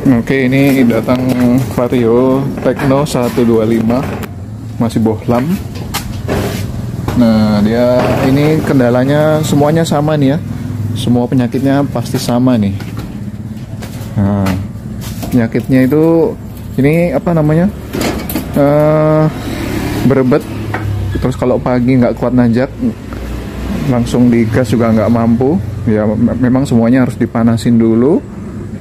Oke, ini datang Vario Tekno 125, masih bohlam. Nah, dia ini kendalanya semuanya sama nih ya. Semua penyakitnya pasti sama nih. Nah, penyakitnya itu ini apa namanya? Berebet. Terus kalau pagi nggak kuat nanjak, langsung digas juga nggak mampu. Ya memang semuanya harus dipanasin dulu.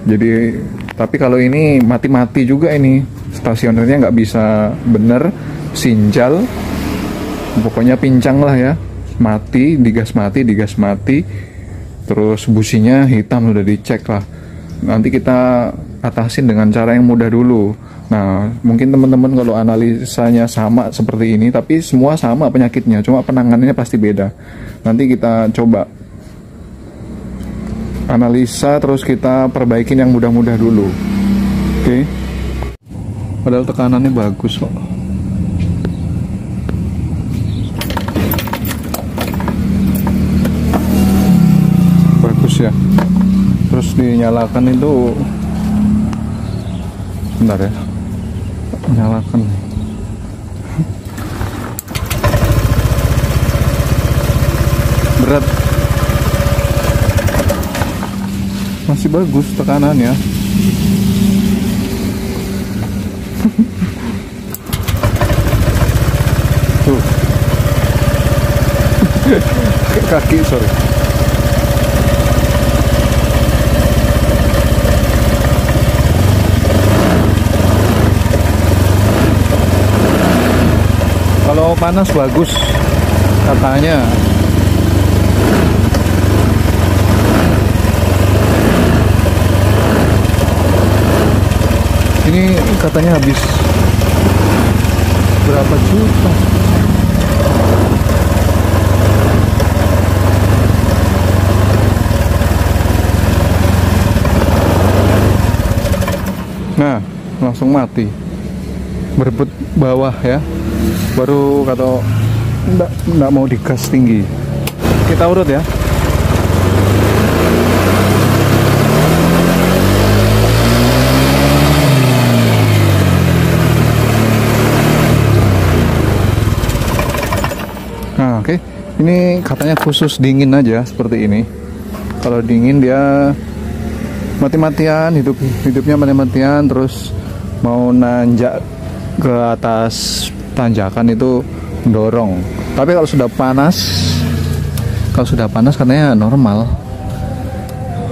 Jadi tapi kalau ini mati-mati juga, ini stasionernya nggak bisa bener, sinjal, pokoknya pincang lah ya, mati, digas mati, terus businya hitam, udah dicek lah. Nanti kita atasin dengan cara yang mudah dulu. Nah, mungkin teman-teman kalau analisanya sama seperti ini, tapi semua sama penyakitnya, cuma penanganannya pasti beda. Nanti kita coba analisa, terus kita perbaikin yang mudah-mudah dulu. Oke. Padahal tekanannya bagus kok. Bagus ya. Terus dinyalakan itu, bentar ya, nyalakan. Berat. Masih bagus tekanannya. Tuh. Kaki, sorry. Kalau panas bagus katanya. Ini katanya habis berapa juta. Nah, langsung mati. Berebut bawah ya. Baru kata enggak mau digas tinggi. Kita urut ya. Nah, oke. Ini katanya khusus dingin aja seperti ini. Kalau dingin dia mati-matian, hidupnya mati-matian, terus mau nanjak ke atas tanjakan itu mendorong. Tapi kalau sudah panas katanya normal.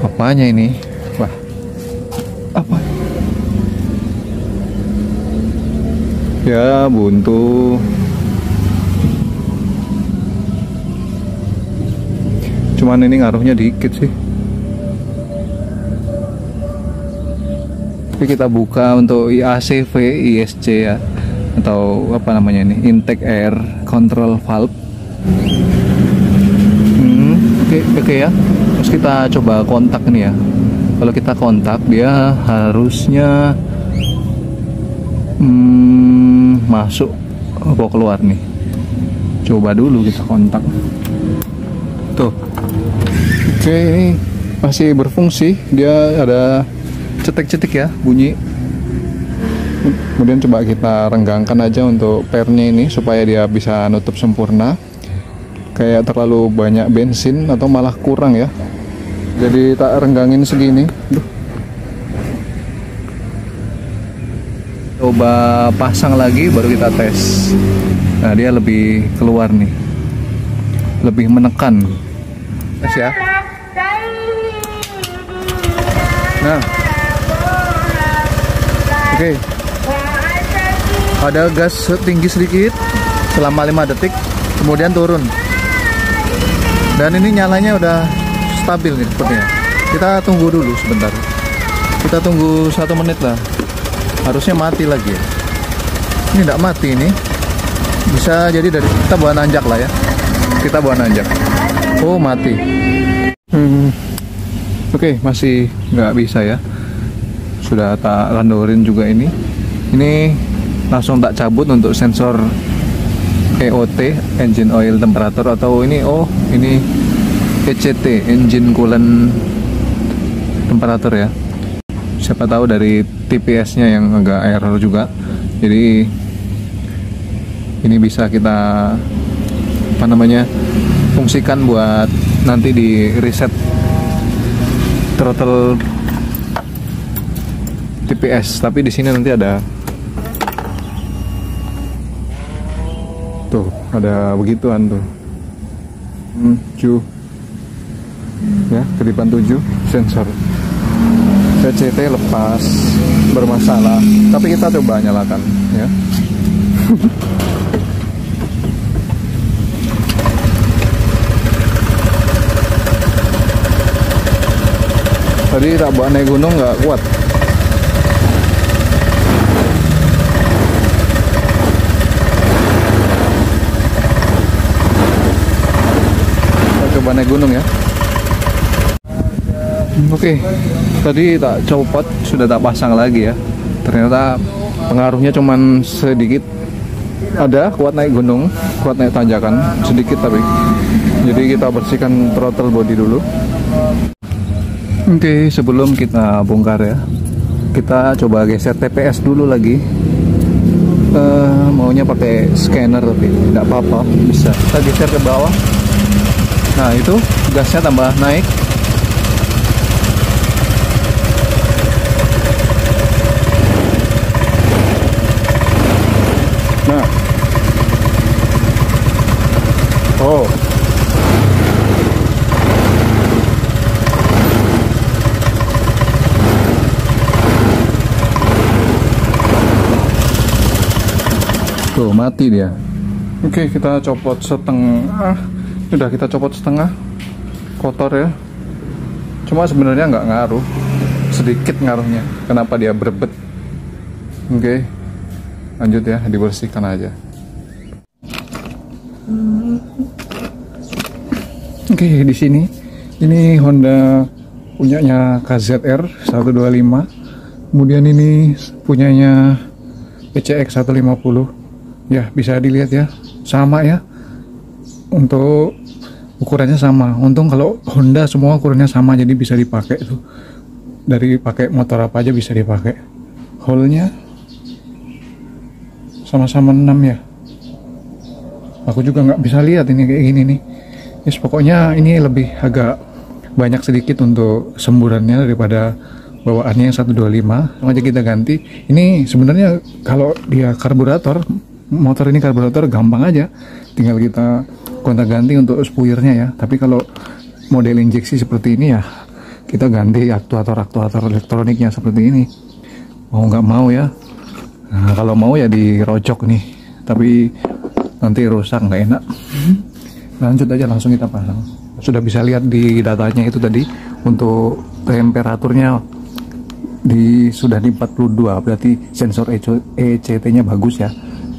Apanya ini? Wah. Apa? Ya, buntu. Cuman ini ngaruhnya dikit sih. Tapi kita buka untuk IACV, ISC ya, atau apa namanya ini, intake air control valve. Oke ya. Terus kita coba kontak nih ya. Kalau kita kontak dia harusnya masuk atau keluar nih. Coba dulu kita kontak. Tuh. Oke, ini masih berfungsi. Dia ada cetek-cetek ya, bunyi. Kemudian coba kita renggangkan aja untuk pernya ini supaya dia bisa nutup sempurna. Kayak terlalu banyak bensin atau malah kurang ya. Jadi tak renggangin segini. Coba pasang lagi baru kita tes. Nah, dia lebih keluar nih. Lebih menekan. Tes ya. Nah, oke. Ada gas tinggi sedikit selama 5 detik, kemudian turun. Dan ini nyalanya udah stabil nih sepertinya. Kita tunggu dulu sebentar. Kita tunggu 1 menit lah. Harusnya mati lagi ya. Ini tidak mati ini. Bisa jadi dari kita bawa nanjak lah ya. Kita bawa nanjak. Oh, mati. Oke, masih nggak bisa ya. Sudah tak randorin juga ini. Ini langsung tak cabut untuk sensor EOT, engine oil temperature, atau ini ini ECT, engine coolant temperature ya. siapa tahu dari TPS-nya yang agak error juga. Jadi ini bisa kita fungsikan buat nanti di reset throttle TPS. Tapi di sini nanti ada tuh, ada begituan tuh. 7 ya, kedipan 7 sensor ECT lepas bermasalah, tapi kita coba nyalakan ya. Tadi tak buat naik gunung nggak kuat. Kita coba naik gunung ya. Oke, tadi tak copot, sudah tak pasang lagi ya. Ternyata pengaruhnya cuman sedikit. Ada kuat naik gunung, kuat naik tanjakan sedikit tapi. Jadi kita bersihkan throttle body dulu. Oke, sebelum kita bongkar ya, kita coba geser TPS dulu lagi. Maunya pakai scanner tapi tidak apa-apa, bisa. Kita geser ke bawah. Nah itu gasnya tambah naik. Nah, oh, tuh mati dia. Oke, kita copot setengah. Udah kita copot setengah, kotor ya. Cuma sebenarnya nggak ngaruh, sedikit ngaruhnya. Kenapa dia berebet? Oke, lanjut ya, dibersihkan aja. Oke, di sini ini Honda punyanya KZR 125. Kemudian ini punyanya PCX 150. Ya, bisa dilihat ya, sama ya. Untuk ukurannya sama. Untung kalau Honda semua ukurannya sama, jadi bisa dipakai tuh. Dari pakai motor apa aja bisa dipakai. Hole-nya sama-sama 6 ya. Aku juga nggak bisa lihat ini kayak gini nih. Yes, pokoknya ini lebih agak banyak sedikit untuk semburannya daripada bawaannya yang 125. Sengaja kita ganti. Ini sebenarnya kalau dia karburator, motor ini karburator gampang aja, tinggal kita gonta-ganti untuk spuiernya ya. Tapi kalau model injeksi seperti ini ya, kita ganti aktuator elektroniknya seperti ini. Mau nggak mau ya. Nah, kalau mau ya dirojok nih, tapi nanti rusak nggak enak. Lanjut aja, langsung kita pasang. Sudah bisa lihat di datanya itu tadi untuk temperaturnya sudah di 42, berarti sensor ECT-nya bagus ya.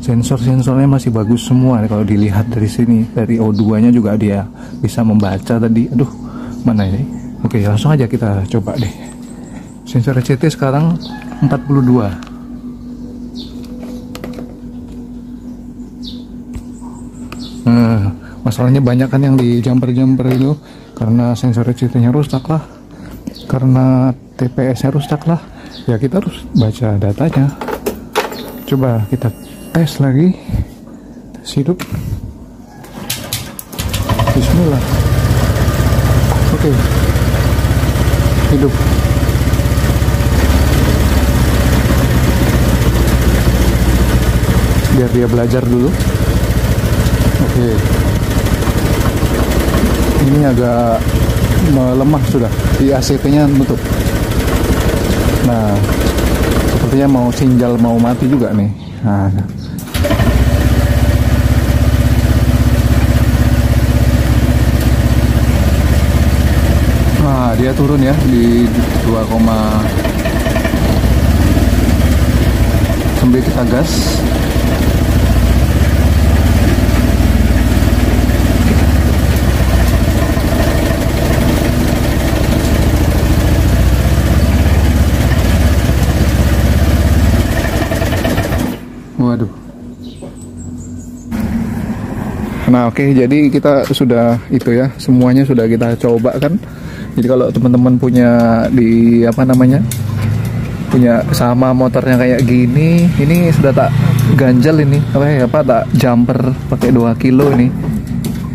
Sensor-sensornya masih bagus semua kalau dilihat dari sini. Dari O2-nya juga dia bisa membaca tadi. Aduh, mana ini? Oke, langsung aja kita coba deh. Sensor ECT sekarang 42. Nah, masalahnya banyak kan yang di jumper-jumper itu karena sensor ECT-nya rusak lah, karena TPS-nya rusak lah. Ya kita harus baca datanya. Coba kita tes lagi, tes hidup. Bismillah. Oke, hidup. Biar dia belajar dulu. Oke, ini agak melemah sudah, di ACT-nya nutup. Nah, sepertinya mau sinjal, mau mati juga nih. Nah, dia turun ya di 2, sambil kita gas. Waduh. Nah, oke, jadi kita sudah itu ya, semuanya sudah kita coba kan. Jadi kalau teman-teman punya di punya sama motornya kayak gini. Ini sudah tak ganjal ini tak jumper pakai 2 kilo ini,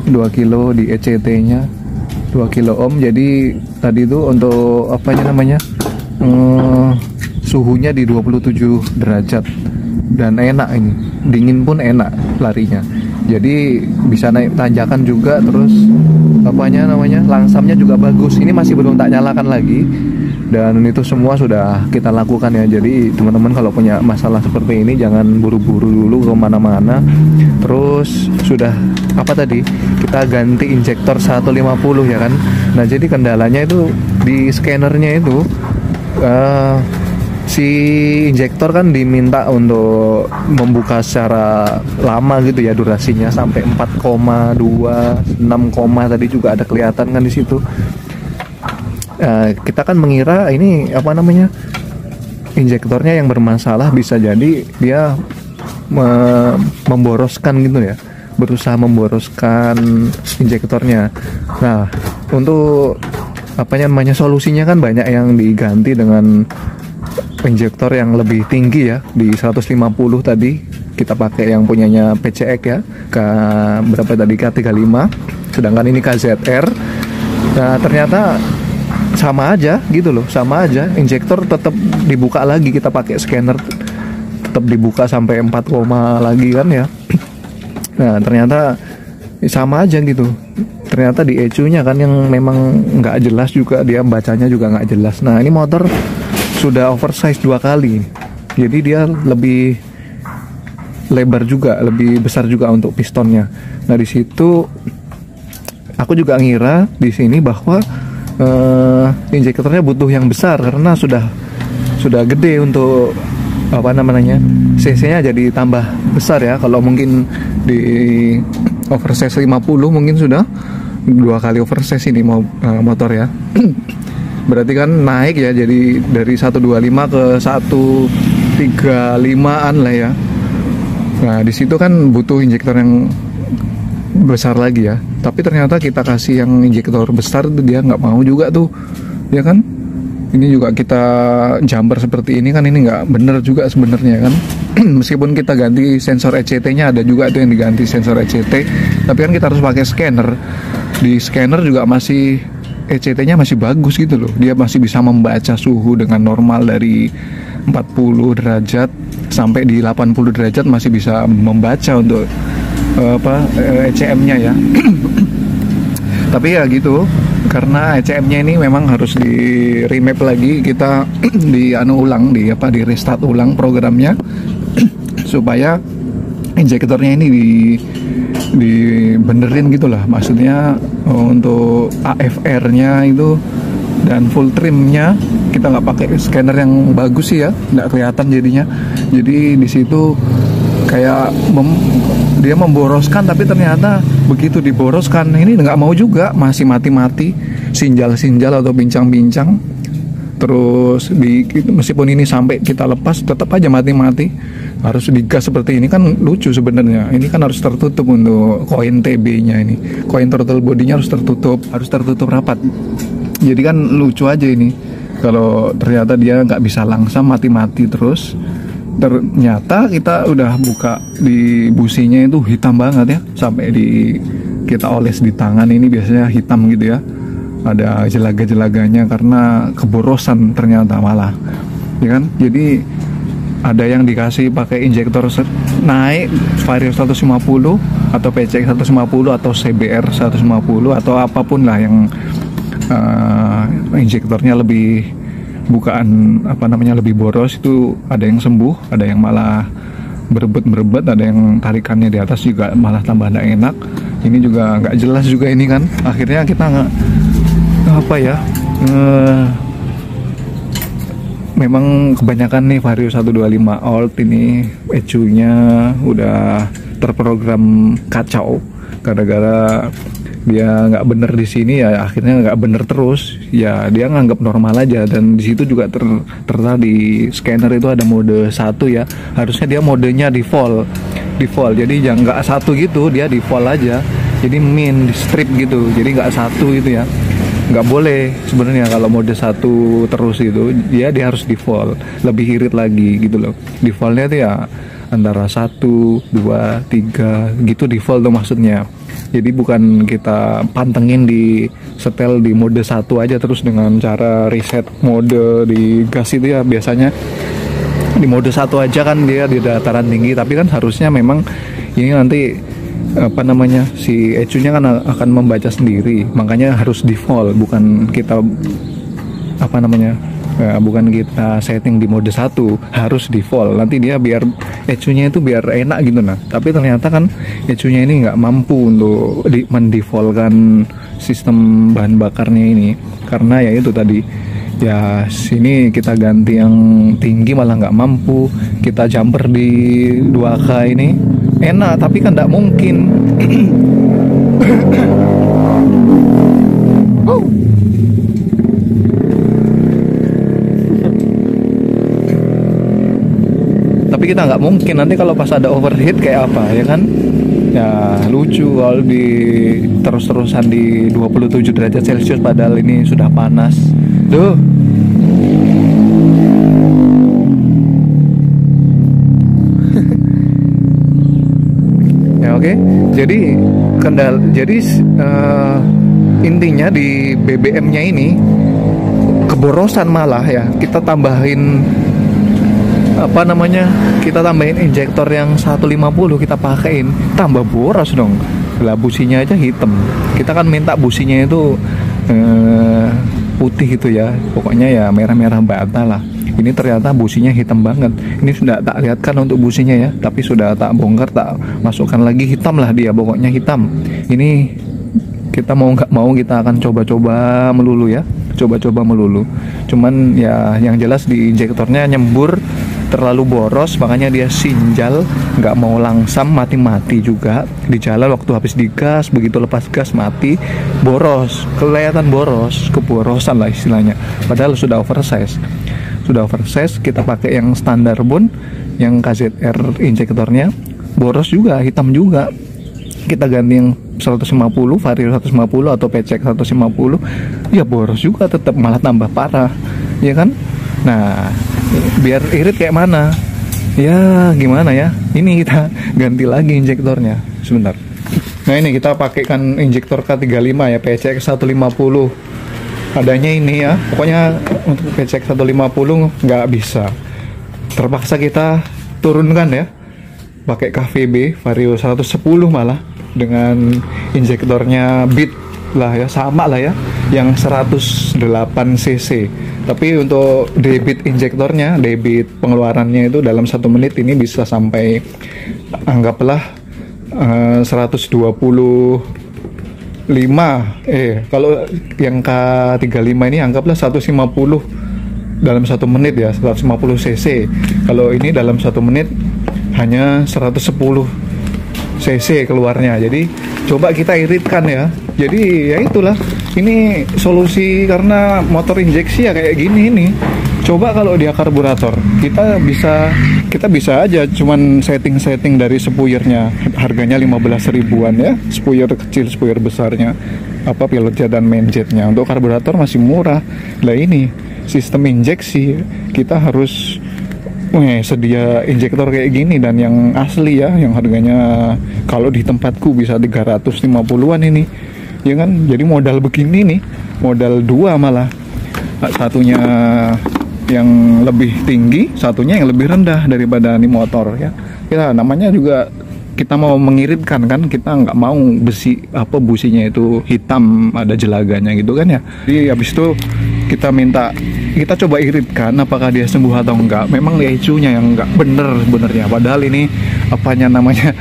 2 kilo di ECT nya 2 kilo ohm. Jadi tadi itu untuk suhunya di 27 derajat dan enak, ini dingin pun enak larinya. Jadi bisa naik tanjakan juga, terus langsamnya juga bagus. Ini masih belum tak nyalakan lagi, dan itu semua sudah kita lakukan ya. Jadi teman-teman kalau punya masalah seperti ini jangan buru-buru dulu kemana-mana. Terus sudah kita ganti injektor 150 ya kan. Nah jadi kendalanya itu di scannernya itu si injektor kan diminta untuk membuka secara lama gitu ya, durasinya sampai 4,2 6, tadi juga ada kelihatan kan di situ. Kita kan mengira ini injektornya yang bermasalah, bisa jadi dia memboroskan gitu ya, berusaha memboroskan injektornya. Nah untuk solusinya kan banyak yang diganti dengan injektor yang lebih tinggi ya, di 150 tadi kita pakai yang punyanya PCX ya, K35, sedangkan ini KZR. Nah ternyata sama aja gitu loh, sama aja, injektor tetap dibuka lagi, kita pakai scanner tetap dibuka sampai 4, lagi kan ya. Nah ternyata sama aja gitu, ternyata di ECU-nya kan yang memang nggak jelas juga, dia bacanya juga nggak jelas. Nah ini motor sudah oversize 2 kali, jadi dia lebih lebar juga, lebih besar juga untuk pistonnya. Nah di situ aku juga ngira di sini bahwa injektornya butuh yang besar karena sudah gede untuk cc-nya jadi tambah besar ya. Kalau mungkin di oversize 50 mungkin sudah 2 kali oversize ini motor ya. Berarti kan naik ya, jadi dari 125 ke 135an lah ya. Nah di situ kan butuh injektor yang besar lagi ya. Tapi ternyata kita kasih yang injektor besar itu dia nggak mau juga tuh, ya kan? Ini juga kita jumper seperti ini kan, ini nggak bener juga sebenarnya kan. Meskipun kita ganti sensor ECT-nya, ada juga tuh yang diganti sensor ECT, tapi kan kita harus pakai scanner. Di scanner juga masih ECT-nya masih bagus gitu loh, dia masih bisa membaca suhu dengan normal dari 40 derajat sampai di 80 derajat masih bisa membaca untuk ECM-nya ya. Tapi ya gitu, karena ECM-nya ini memang harus di remap lagi, kita di restart ulang programnya supaya injektornya ini dibenerin gitulah, maksudnya untuk AFR-nya itu dan full trimnya kita nggak pakai scanner yang bagus sih ya, nggak kelihatan jadinya. Jadi di situ kayak dia memboroskan, tapi ternyata begitu diboroskan ini nggak mau juga, masih mati-mati, sinjal-sinjal atau bincang-bincang. Terus meskipun ini sampai kita lepas tetap aja mati-mati, harus digas seperti ini kan lucu sebenarnya. Ini kan harus tertutup untuk koin TB-nya, ini koin throttle body-nya harus tertutup rapat. Jadi kan lucu aja ini kalau ternyata dia nggak bisa langsam, mati-mati terus. Ternyata kita udah buka di businya itu hitam banget ya, sampai kita oles di tangan ini biasanya hitam gitu ya, ada jelaga-jelaganya karena keborosan ternyata malah, ya kan. Jadi ada yang dikasih pakai injektor naik Vario 150 atau PCX 150 atau CBR 150 atau apapun lah yang injektornya lebih bukaan lebih boros, itu ada yang sembuh, ada yang malah berebet, ada yang tarikannya di atas juga malah tambah nggak enak. Ini juga nggak jelas juga ini kan, akhirnya kita memang kebanyakan nih Vario 125 Alt ini ECU-nya udah terprogram kacau gara-gara dia nggak bener di sini ya, akhirnya nggak bener terus ya, dia nganggap normal aja. Dan di situ juga ternyata di scanner itu ada mode 1 ya, harusnya dia modenya default, jadi jangan nggak 1 gitu, dia default aja, jadi min strip gitu, jadi nggak 1 gitu ya. nggak boleh sebenarnya kalau mode 1 terus itu, dia harus default, lebih irit lagi gitu loh. Defaultnya tuh ya antara 1, 2, 3 gitu default tuh maksudnya. Jadi bukan kita pantengin di setel di mode 1 aja terus dengan cara reset mode di gas itu ya. Biasanya di mode 1 aja kan dia di dataran tinggi, tapi kan harusnya memang ini nanti apa namanya, si ECU-nya kan akan membaca sendiri, makanya harus default, bukan kita apa namanya, bukan kita setting di mode 1, harus default. Nanti dia biar ECU-nya itu biar enak gitu. Nah tapi ternyata kan ECU-nya ini nggak mampu untuk mendefaultkan sistem bahan bakarnya ini, karena ya itu tadi ya, sini kita ganti yang tinggi malah nggak mampu. Kita jumper di 2K ini enak, tapi kan nggak mungkin. Tapi kita nggak mungkin nanti kalau pas ada overheat kayak apa ya kan. Ya lucu kalau di terus-terusan di 27 derajat Celcius padahal ini sudah panas. Duh. Ya oke. Jadi intinya di BBM-nya ini keborosan malah ya. Kita tambahin apa namanya, kita tambahin injektor yang 150 kita pakein, tambah boros dong. Lah businya aja hitam, kita kan minta businya itu putih gitu ya, pokoknya ya merah-merah bata lah. Ini ternyata businya hitam banget. Ini sudah tak lihatkan untuk businya ya, tapi sudah tak bongkar, tak masukkan lagi, hitam lah dia, pokoknya hitam. Ini kita mau nggak mau kita akan coba-coba melulu ya, coba-coba melulu. Cuman ya yang jelas di injektornya nyembur terlalu boros, makanya dia sinjal, nggak mau langsam, mati-mati juga di jalan waktu habis digas, begitu lepas gas mati, boros, kelihatan boros, keborosan lah istilahnya, padahal sudah oversize. Kita pakai yang standar pun, yang KZR injektornya boros juga, hitam juga. Kita ganti yang 150, Vario 150 atau PCX 150, ya boros juga, tetap malah tambah parah, ya kan? Nah, biar irit kayak mana? Ya gimana ya? Ini kita ganti lagi injektornya. Sebentar. Nah ini kita pakaikan injektor K35 ya, PCX 150. Adanya ini ya. Pokoknya untuk PCX 150 nggak bisa. Terpaksa kita turunkan ya. Pakai KVB Vario 110 malah, dengan injektornya Beat lah ya, sama lah ya, yang 108 cc. Tapi untuk debit injektornya, debit pengeluarannya itu dalam 1 menit ini bisa sampai anggaplah 125. Kalau yang K35 ini anggaplah 150 dalam 1 menit ya, 150 cc. Kalau ini dalam 1 menit hanya 110 cc keluarnya. Jadi coba kita iritkan ya. Jadi ya itulah, ini solusi karena motor injeksi ya kayak gini ini. Coba kalau dia karburator, kita bisa aja cuman setting dari spuyernya, harganya 15 ribuan ya, spuyer kecil, spuyer besarnya, apa pilot jet dan main jetnya. Untuk karburator masih murah. Lah ini sistem injeksi, kita harus sedia injektor kayak gini, dan yang asli ya, yang harganya kalau di tempatku bisa 350-an ini ya kan. Jadi modal begini nih, modal 2 malah, satunya yang lebih tinggi, satunya yang lebih rendah daripada ini motor ya. Kita namanya juga kita mau mengiritkan kan, kita nggak mau businya itu hitam ada jelaganya gitu kan ya. Jadi habis itu kita coba iritkan apakah dia sembuh atau enggak. Memang ECU-nya yang enggak bener sebenarnya, padahal ini apanya namanya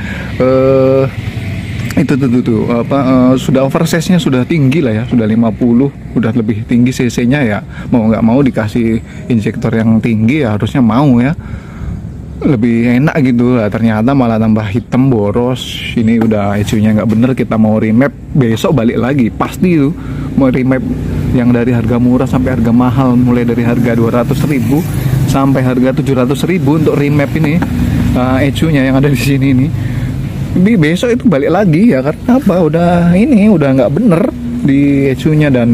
sudah oversize-nya sudah tinggi lah ya, sudah 50, udah lebih tinggi cc-nya ya. Mau nggak mau dikasih injektor yang tinggi ya harusnya mau ya, lebih enak gitu lah. Ternyata malah tambah hitam, boros. Ini udah ECU-nya nggak bener, kita mau remap besok balik lagi pasti itu. Mau remap yang dari harga murah sampai harga mahal, mulai dari harga 200.000 sampai harga 700.000 untuk remap ini ECU-nya yang ada di sini ini. Besok itu balik lagi ya, karena apa? Udah nggak bener. di ECU-nya, dan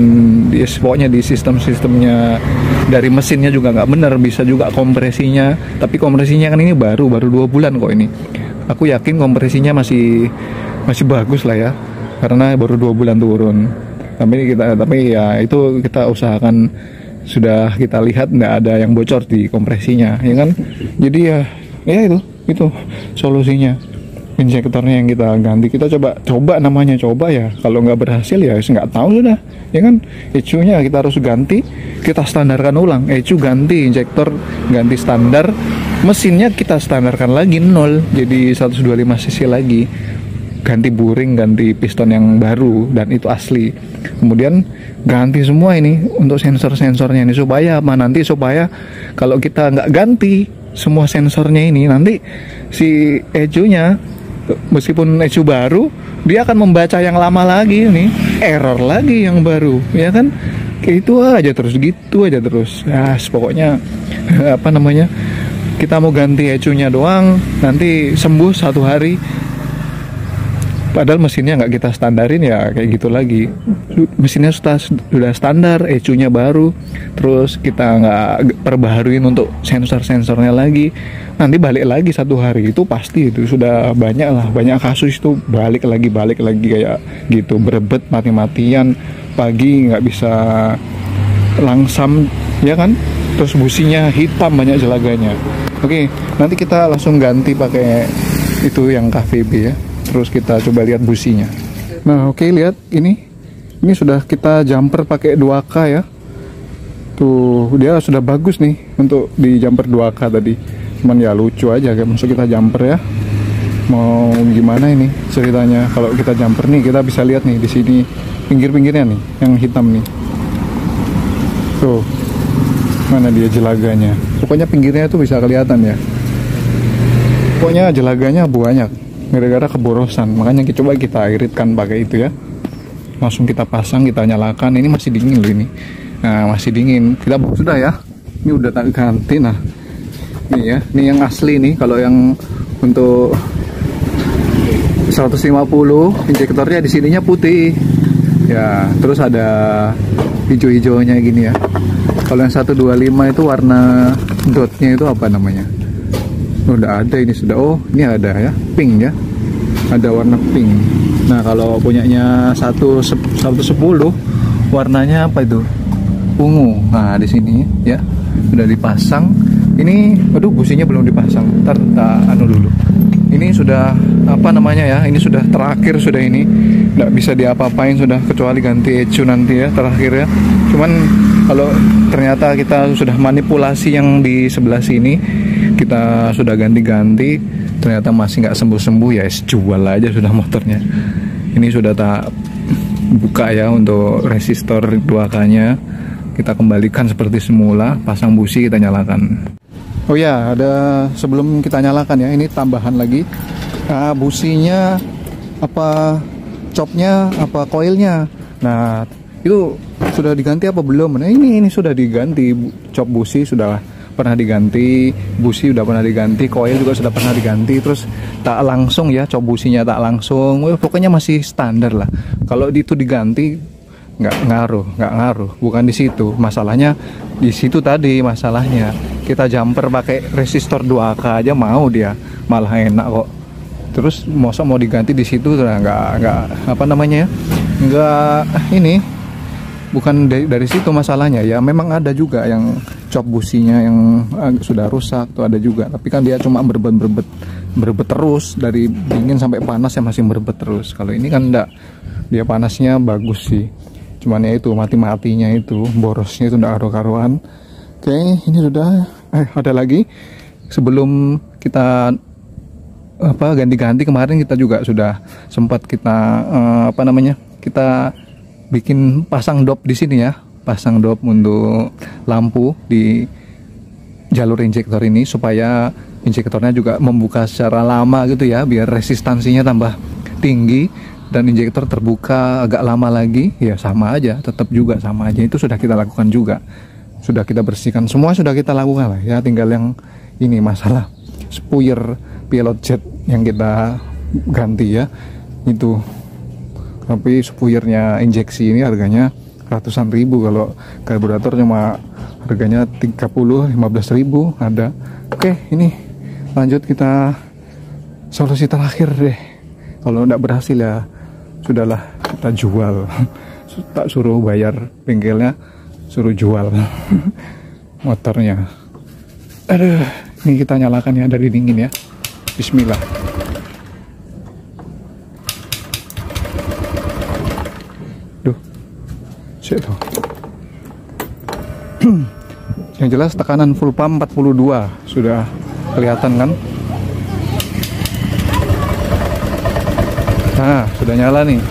pokoknya di sistemnya dari mesinnya juga nggak bener. Bisa juga kompresinya, tapi kompresinya kan ini baru 2 bulan kok ini. Aku yakin kompresinya masih bagus lah ya, karena baru 2 bulan turun. Tapi ya itu kita usahakan, sudah kita lihat nggak ada yang bocor di kompresinya, ya kan. Jadi ya itu solusinya. Injektornya yang kita ganti, kita coba namanya coba ya. Kalau nggak berhasil ya nggak tahu sudah, ya kan. ECU-nya kita harus ganti, kita standarkan ulang. ECU ganti, injektor ganti standar, mesinnya kita standarkan lagi 0 jadi 125 cc lagi, ganti buring, ganti piston yang baru, dan itu asli. Kemudian ganti semua ini untuk sensor-sensornya ini, supaya apa, nanti supaya kalau kita nggak ganti semua sensornya ini, nanti si ECU-nya meskipun ECU baru, dia akan membaca yang lama lagi nih, error lagi yang baru, ya kan. Kayak itu aja terus, gitu aja terus. Ya, pokoknya apa namanya, kita mau ganti ECU-nya doang, nanti sembuh 1 hari. Padahal mesinnya nggak kita standarin, ya kayak gitu lagi. Mesinnya sudah standar, ECU-nya baru, terus kita nggak perbaharuin untuk sensor-sensornya lagi. Nanti balik lagi 1 hari, itu pasti itu sudah banyak kasus itu balik lagi kayak gitu, berebet mati-matian, pagi nggak bisa langsam, ya kan. Terus businya hitam, banyak jelaganya. Oke, nanti kita langsung ganti pakai itu yang KVB ya. Terus kita coba lihat businya. Nah, oke, lihat ini sudah kita jumper pakai 2K ya. Tuh, dia sudah bagus nih untuk di jumper 2K tadi. Cuman ya lucu aja kayak masuk kita jumper ya. Mau gimana ini ceritanya? Kalau kita jumper nih, kita bisa lihat nih di sini pinggir-pinggirnya nih yang hitam nih. Tuh, mana dia jelaganya? Pokoknya pinggirnya itu bisa kelihatan ya. Pokoknya jelaganya banyak gara-gara keborosan, makanya coba kita iritkan pakai itu ya. Langsung kita pasang, kita nyalakan. Ini masih dingin loh ini. Nah, masih dingin. Kita sudah ya. Ini udah tak ganti. Nah, ini ya. Ini yang asli nih. Kalau yang untuk 150 injektornya di sininya putih. Ya, terus ada hijau-hijaunya gini ya. Kalau yang 125 itu warna dotnya itu apa namanya? Udah ada ini sudah. Oh, ini ada ya, pink ya, ada warna pink. Nah, kalau punyanya 110 warnanya apa itu, ungu. Nah, di sini ya sudah dipasang. Ini aduh, businya belum dipasang, ntar anu dulu. Ini sudah apa namanya ya, ini sudah terakhir, sudah ini nggak bisa diapa-apain sudah, kecuali ganti ECU nanti ya terakhir ya. Cuman kalau ternyata kita sudah manipulasi yang di sebelah sini, kita sudah ganti-ganti, ternyata masih nggak sembuh-sembuh, ya jual aja sudah motornya. Ini sudah tak buka ya untuk resistor 2K nya, kita kembalikan seperti semula, pasang busi, kita nyalakan. Oh ya, ada sebelum kita nyalakan ya, ini tambahan lagi. Businya apa, copnya apa, koilnya. Nah, itu sudah diganti apa belum? Nah, ini sudah diganti, cop busi sudah pernah diganti, busi udah pernah diganti, koil juga sudah pernah diganti. Terus tak langsung ya, cop businya tak langsung. Pokoknya masih standar lah. Kalau itu diganti nggak ngaruh, bukan di situ masalahnya. Di situ tadi masalahnya, kita jumper pakai resistor 2K aja mau dia, malah enak kok. Terus mau diganti di situ nggak apa namanya ya, nggak ini, bukan dari situ masalahnya ya. Memang ada juga yang cop businya yang sudah rusak tuh, ada juga, tapi kan dia cuma berebet terus, dari dingin sampai panas ya masih berebet terus. Kalau ini kan enggak, dia panasnya bagus sih, cuman ya itu mati-matinya itu, borosnya itu enggak karu-karuan. Oke, ini sudah ada lagi. Sebelum kita ganti-ganti kemarin, kita juga sudah sempat kita kita bikin pasang dop di sini ya, pasang dop untuk lampu di jalur injektor ini, supaya injektornya juga membuka secara lama gitu ya, biar resistansinya tambah tinggi, dan injektor terbuka agak lama lagi ya sama aja, tetap juga sama aja. Itu sudah kita lakukan juga, sudah kita bersihkan, semua sudah kita lakukan lah ya. Tinggal yang ini masalah spuyer pilot jet yang kita ganti ya. Itu Tapi spuyernya injeksi ini harganya ratusan ribu, kalau karburator cuma harganya 15.000 ada. Oke, ini lanjut kita solusi terakhir deh. Kalau tidak berhasil ya sudahlah, kita jual. Tak suruh bayar bengkelnya, suruh jual motornya. Aduh, ini kita nyalakan ya dari dingin ya. Bismillah. Duh, shit tuh. Yang jelas tekanan full pump 42 sudah kelihatan kan? Nah, sudah nyala nih.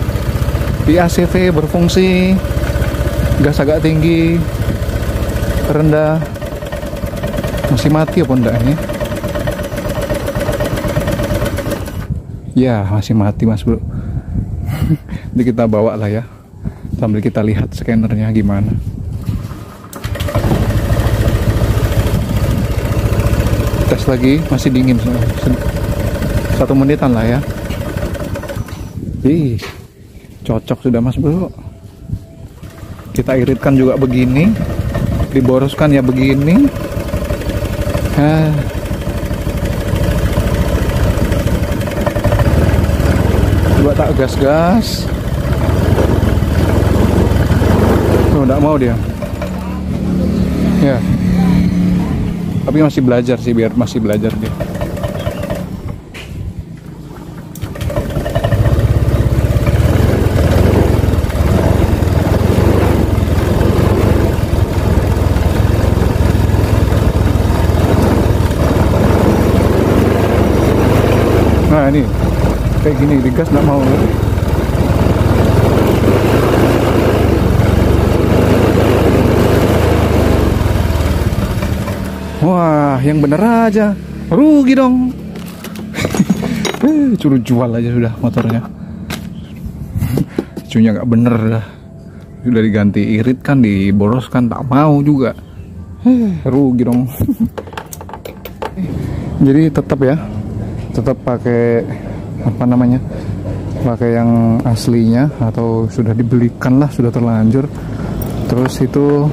PACV berfungsi, gas agak tinggi, rendah. Masih mati apa enggak ini? Ya, masih mati mas bro. Nanti kita bawa lah ya, sambil kita lihat scannernya gimana. Tes lagi, masih dingin. 1 menitan lah ya. Ih, cocok sudah mas bro. Kita iritkan juga begini, diboroskan ya begini. Coba tak gas-gas. Oh, enggak mau dia. Ya. Tapi masih belajar sih, biar masih belajar dia. Nah ini kayak gini, digas nggak mau. Wah, yang bener aja, rugi dong. Suruh jual aja sudah motornya. Cunya nggak bener dah. Sudah diganti irit kan, diboroskan, tak mau juga. Rugi dong. Jadi tetap ya, tetap pakai apa namanya, pakai yang aslinya atau sudah dibelikan lah, sudah terlanjur. Terus itu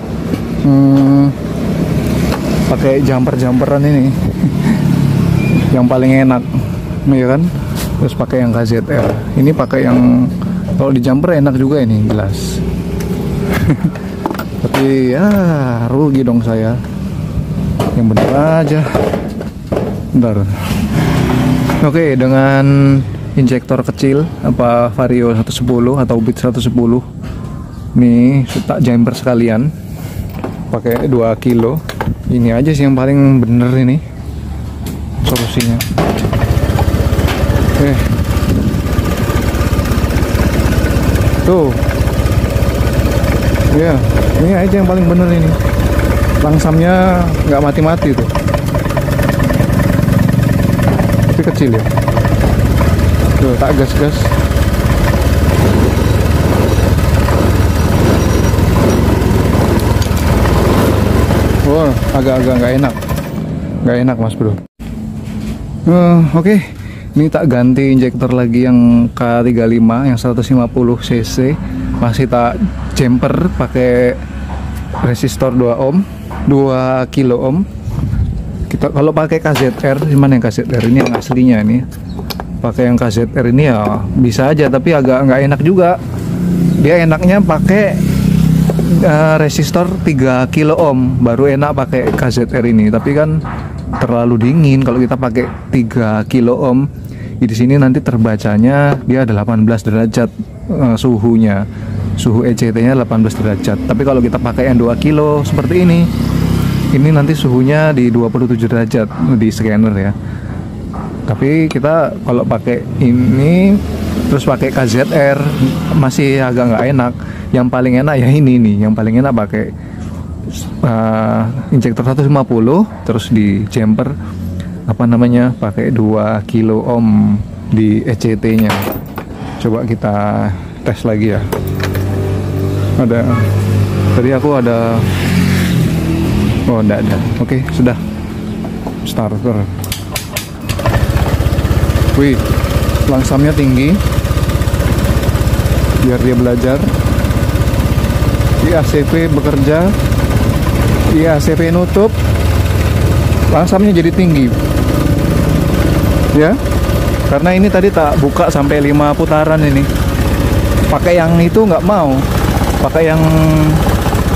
pakai jumperan ini yang paling enak, ya kan. Terus pakai yang KZR. Ini pakai yang, kalau di jumper enak juga ini, jelas. Tapi ya rugi dong saya. Yang bener aja. Bentar. Oke, dengan injektor kecil apa Vario 110 atau Beat 110 nih, tak jumper sekalian pakai 2 kilo. Ini aja sih yang paling bener ini solusinya. Tuh ya, ini aja yang paling bener ini. Langsamnya nggak mati-mati tuh, tapi kecil ya. Tuh, tak gas-gas. Wah, agak-agak nggak enak mas bro. Oke. Ini tak ganti injektor lagi yang K35 yang 150 cc, masih tak jumper pakai resistor 2 ohm, 2 kilo ohm. Kita kalau pakai KZR, mana yang KZR ini yang aslinya ini, pakai yang KZR ini ya bisa aja, tapi agak nggak enak juga. Dia enaknya pakai resistor 3 kilo ohm, baru enak pakai KZR ini. Tapi kan terlalu dingin kalau kita pakai 3 kilo ohm. Di sini nanti terbacanya dia ada 18 derajat suhunya, suhu ECT-nya 18 derajat. Tapi kalau kita pakai yang 2 kilo seperti ini nanti suhunya di 27 derajat di scanner ya. Tapi kita kalau pakai ini terus pakai KZR masih agak nggak enak. Yang paling enak ya ini nih, yang paling enak pakai injektor 150 terus di jumper apa namanya, pakai 2 kilo ohm di ECT-nya. Coba kita tes lagi ya. Ada tadi aku ada, oh enggak ada. Oke, sudah. Starter. Wih, langsamnya tinggi. biar dia belajar. IACP bekerja, IACP nutup, langsamnya jadi tinggi ya, karena ini tadi tak buka sampai 5 putaran. Ini pakai yang itu nggak mau, pakai yang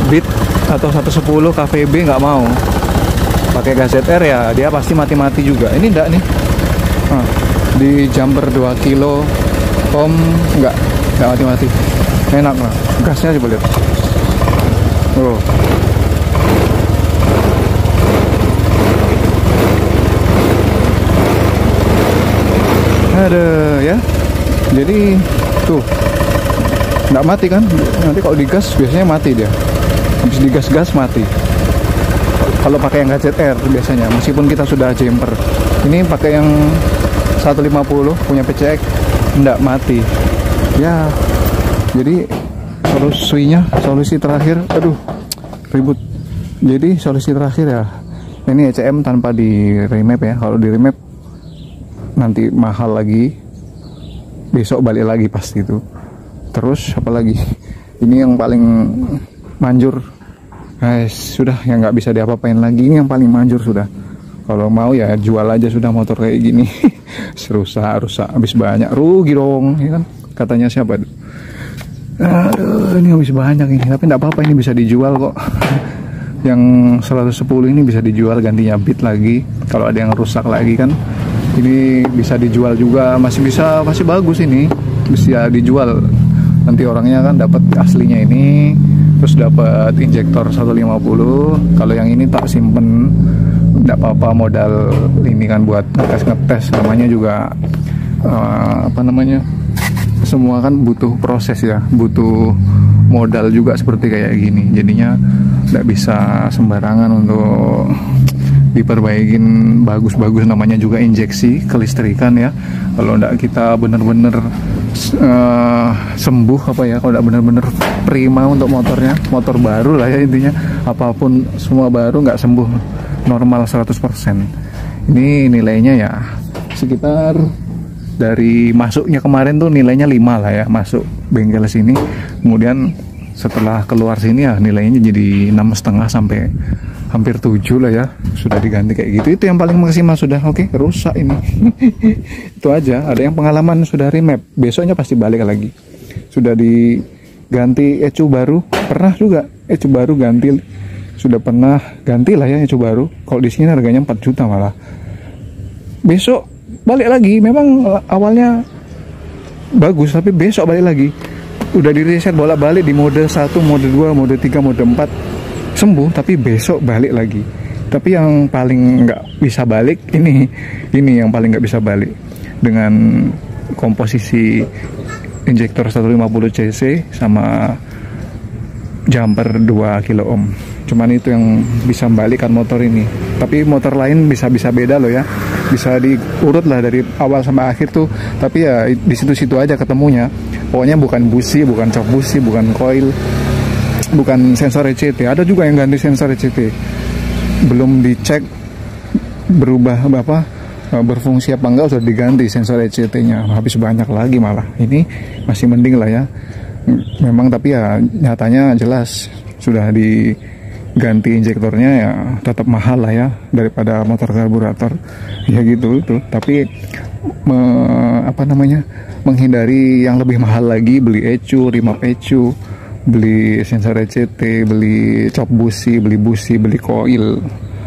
Beat atau 110 KVB nggak mau, pakai KZR ya dia pasti mati-mati juga. Ini enggak nih, di jumper 2 kilo ohm nggak mati-mati, enak lah. Gasnya coba lihat. Oh. Ada ya. Jadi tuh nggak mati kan? Nanti kalau digas biasanya mati dia. Habis digas-gas mati. Kalau pakai yang KZR biasanya, meskipun kita sudah jumper. Ini pakai yang 150 punya PCX nggak mati. Ya. Jadi solusi terakhir, aduh ribut. Jadi solusi terakhir ya ini ECM tanpa di remap ya. Kalau di remap nanti mahal lagi, besok balik lagi pasti itu. Terus apalagi ini yang paling manjur, guys, sudah yang nggak bisa diapa-apain lagi. Ini yang paling manjur sudah. Kalau mau ya jual aja sudah motor kayak gini. rusak habis banyak, rugi dong ya kan, katanya siapa tuh. Aduh, ini habis banyak ini, tapi nggak apa-apa, ini bisa dijual kok. Yang 110 ini bisa dijual, gantinya Beat lagi. Kalau ada yang rusak lagi kan, ini bisa dijual juga, masih bagus ini, bisa dijual. Nanti orangnya kan dapat aslinya ini, terus dapat injektor 150. Kalau yang ini tak simpen, nggak apa-apa, modal ini kan buat ngetes, namanya juga apa namanya, semua kan butuh proses ya, butuh modal juga seperti kayak gini. Jadinya nggak bisa sembarangan untuk diperbaikin bagus-bagus, namanya juga injeksi kelistrikan ya. Kalau nggak kita bener-bener sembuh apa ya, kalau nggak bener-bener prima untuk motornya, motor baru lah ya intinya, apapun semua baru nggak sembuh normal 100%. Ini nilainya ya sekitar, dari masuknya kemarin tuh nilainya 5 lah ya, masuk bengkel sini. Kemudian setelah keluar sini ya nilainya jadi 6,5 sampai hampir 7 lah ya, sudah diganti kayak gitu. Itu yang paling maksimal sudah. Oke, rusak ini. Itu aja. Ada yang pengalaman sudah remap, besoknya pasti balik lagi. Sudah diganti ECU baru, pernah juga ECU baru ganti, sudah pernah ganti lah ya ECU baru. Kalau di sini harganya 4 juta malah. Besok balik lagi, memang awalnya bagus tapi besok balik lagi, udah di reset bolak-balik di mode 1, mode 2, mode 3, mode 4 sembuh, tapi besok balik lagi. Tapi yang paling nggak bisa balik ini yang paling nggak bisa balik, dengan komposisi injektor 150 cc sama jumper 2 kilo ohm. Cuman itu yang bisa membalikkan motor ini. Tapi motor lain bisa beda loh ya, bisa diurut lah dari awal sampai akhir tuh. Tapi ya di situ-situ aja ketemunya. Pokoknya bukan busi, bukan cok busi, bukan coil, bukan sensor ECT. Ada juga yang ganti sensor ECT, belum dicek berubah apa, berfungsi apa enggak, sudah diganti sensor ECT-nya. Habis banyak lagi malah. Ini masih mending lah ya. Memang tapi ya nyatanya jelas sudah diganti injektornya ya tetap mahal lah ya daripada motor karburator ya gitu itu. Tapi apa namanya, menghindari yang lebih mahal lagi, beli ECU, remap ECU, beli sensor ECT, beli cok busi, beli coil,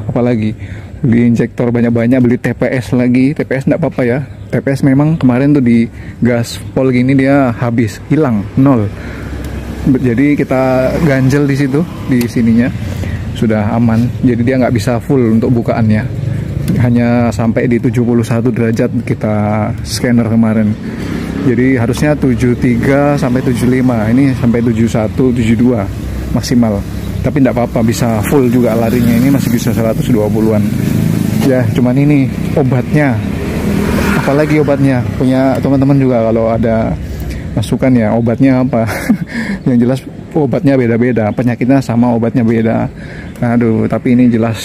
apalagi beli injektor banyak-banyak, beli TPS lagi. TPS enggak apa-apa ya, TPS memang kemarin tuh di gaspol gini dia habis, hilang, 0. Jadi kita ganjel di situ, di sininya sudah aman. Jadi dia nggak bisa full untuk bukaannya, hanya sampai di 71 derajat kita scanner kemarin. Jadi harusnya 73 sampai 75, ini sampai 71, 72 maksimal. Tapi tidak apa-apa, bisa full juga larinya, ini masih bisa 120-an. Ya, cuman ini obatnya. Apalagi obatnya, punya teman-teman juga kalau ada masukan ya, obatnya apa. Yang jelas obatnya beda-beda, penyakitnya sama, obatnya beda. Aduh, tapi ini jelas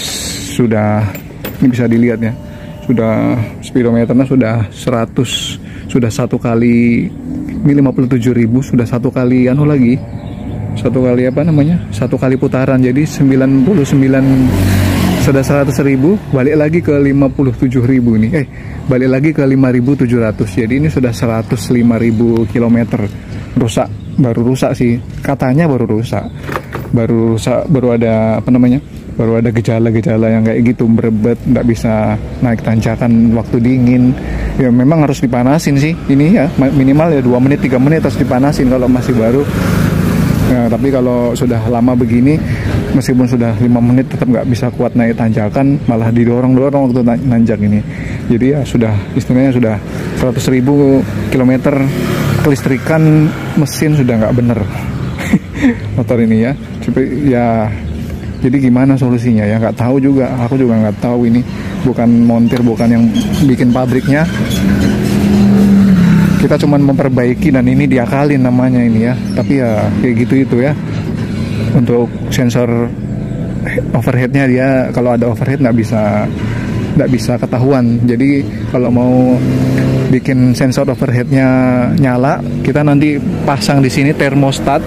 sudah, ini bisa dilihat ya, sudah speedometernya sudah 100, sudah 1 kali Ini 57.000 sudah satu kali anu lagi. Satu kali apa namanya? Satu kali putaran. Jadi 99 sudah 100.000, balik lagi ke 57.000 nih. Balik lagi ke 5.700. Jadi ini sudah 105.000 kilometer rusak. Baru rusak sih. Katanya baru rusak. Baru ada apa namanya? Baru ada gejala-gejala yang kayak gitu, berebet, nggak bisa naik tanjakan waktu dingin. Ya memang harus dipanasin sih. Ini ya minimal ya 2 menit 3 menit harus dipanasin kalau masih baru. Nah, tapi kalau sudah lama begini, meskipun sudah 5 menit tetap nggak bisa kuat naik tanjakan, malah didorong-dorong waktu nanjak ini. Jadi ya sudah, istilahnya sudah 100.000 kilometer, kelistrikan mesin sudah nggak bener motor ini ya. Jadi gimana solusinya ya, nggak tahu juga, aku juga nggak tahu. Ini bukan montir, bukan yang bikin pabriknya. Kita cuma memperbaiki dan ini diakalin namanya ini ya. Tapi ya kayak gitu itu ya. Untuk sensor overheadnya dia, kalau ada overhead nggak bisa ketahuan. Jadi kalau mau bikin sensor overheadnya nyala, kita nanti pasang di sini termostat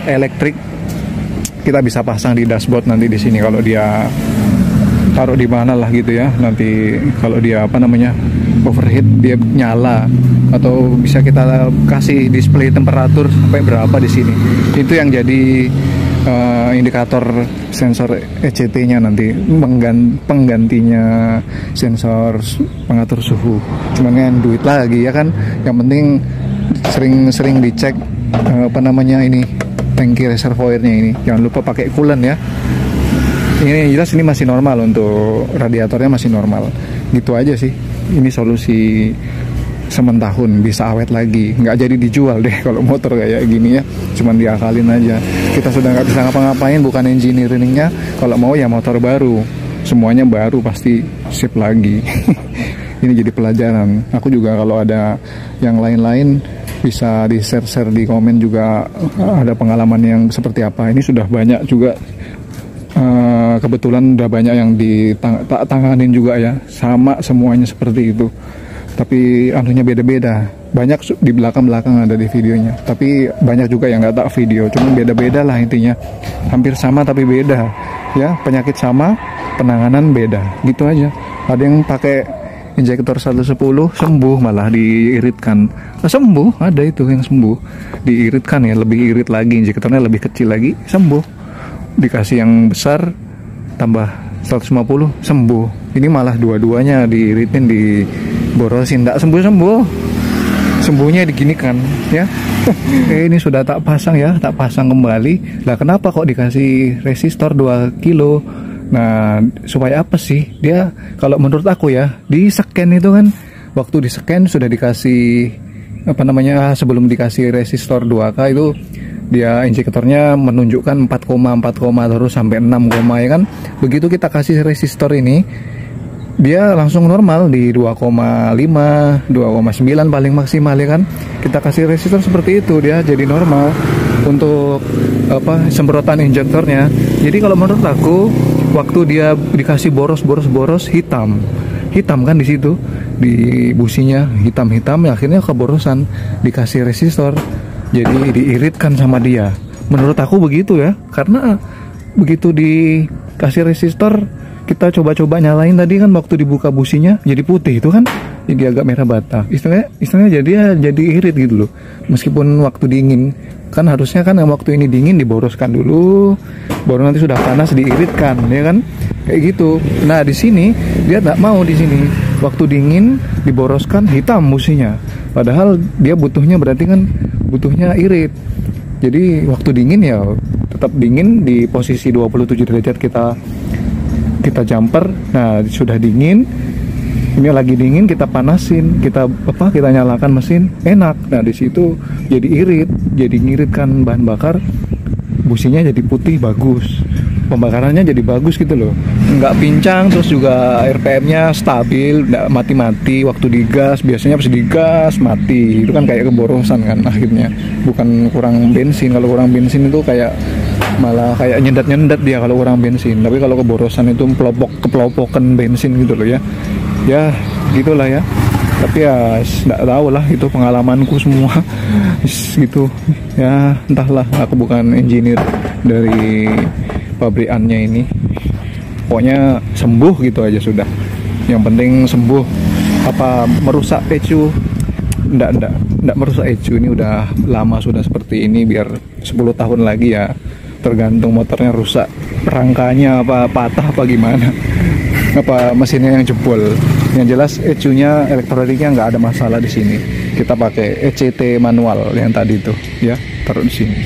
elektrik. Kita bisa pasang di dashboard nanti di sini, kalau dia taruh di mana lah gitu ya. Nanti kalau dia apa namanya overheat dia nyala, atau bisa kita kasih display temperatur sampai berapa di sini. Itu yang jadi indikator sensor ECT-nya nanti, penggantinya sensor pengatur suhu. Cuman kan duit lagi ya kan. Yang penting sering dicek apa namanya ini, tangki reservoirnya ini. Jangan lupa pakai coolant ya. Ini jelas ini masih normal, untuk radiatornya masih normal. Gitu aja sih. Ini solusi sementahun, bisa awet lagi. Nggak jadi dijual deh kalau motor kayak gini ya. Cuman diakalin aja. Kita sudah nggak bisa ngapa-ngapain, bukan engineeringnya. Kalau mau ya motor baru, semuanya baru pasti sip lagi. Ini jadi pelajaran. Aku juga kalau ada yang lain-lain bisa di share di komen juga, ada pengalaman yang seperti apa. Ini sudah banyak juga, kebetulan udah banyak yang ditanganin juga ya, sama semuanya seperti itu. Tapi anunya beda-beda. Banyak di belakang ada di videonya, tapi banyak juga yang nggak tak video. Cuma beda-beda lah intinya, hampir sama tapi beda ya. Penyakit sama, penanganan beda, gitu aja. Ada yang pakai injektor 110 sembuh, malah diiritkan. Sembuh, ada itu yang sembuh. Diiritkan ya, lebih irit lagi, injektornya lebih kecil lagi, sembuh. Dikasih yang besar, tambah 150, sembuh. Ini malah dua-duanya diiritin, diborosin, nggak sembuh-sembuh. Sembuhnya diginikan ya. Ini sudah tak pasang ya, tak pasang kembali. Lah kenapa kok dikasih resistor 2 kilo? Nah, supaya apa sih? Dia kalau menurut aku ya, di scan itu kan, waktu di scan sudah dikasih apa namanya, sebelum dikasih resistor 2K itu dia injektornya menunjukkan 4,4 terus sampai 6, ya kan. Begitu kita kasih resistor ini, dia langsung normal di 2,5, 2,9 paling maksimal ya kan. Kita kasih resistor seperti itu, dia jadi normal untuk apa, semprotan injektornya. Jadi kalau menurut aku, waktu dia dikasih boros hitam kan di situ, di businya hitam, akhirnya keborosan. Dikasih resistor, jadi diiritkan sama dia. Menurut aku begitu ya, karena begitu dikasih resistor, kita coba-coba nyalain tadi kan, waktu dibuka businya jadi putih itu kan, jadi agak merah bata. Istilahnya jadi irit gitu loh. Meskipun waktu dingin kan, harusnya kan waktu ini dingin diboroskan dulu, baru nanti sudah panas diiritkan ya kan, kayak gitu. Nah di sini dia nggak mau, di sini waktu dingin diboroskan hitam businya, padahal dia butuhnya, berarti kan butuhnya irit. Jadi waktu dingin ya tetap dingin, di posisi 27 derajat kita jumper. Nah sudah dingin, ini lagi dingin, kita panasin, kita nyalakan mesin, enak. Nah di situ jadi irit, jadi ngiritkan bahan bakar, businya jadi putih, bagus, pembakarannya jadi bagus gitu loh, nggak pincang. Terus juga RPM-nya stabil, nggak mati-mati waktu digas. Biasanya pas digas mati, itu kan kayak keborosan kan akhirnya, bukan kurang bensin. Kalau kurang bensin itu kayak malah kayak nyendat dia kalau kurang bensin. Tapi kalau keborosan itu kepelopokan bensin gitu loh ya. Ya gitulah ya. Tapi ya nggak tahu lah, itu pengalamanku semua. Gitu ya, entahlah, aku bukan engineer dari pabrikannya ini. Pokoknya sembuh gitu aja sudah, yang penting sembuh. Apa merusak ECU? Nggak merusak ECU, ini udah lama sudah seperti ini. Biar 10 tahun lagi ya, tergantung motornya rusak, rangkanya apa patah apa gimana, apa mesinnya yang jebol. Yang jelas ECU-nya, elektroniknya nggak ada masalah di sini. Kita pakai ECT manual yang tadi itu ya, taruh di sini.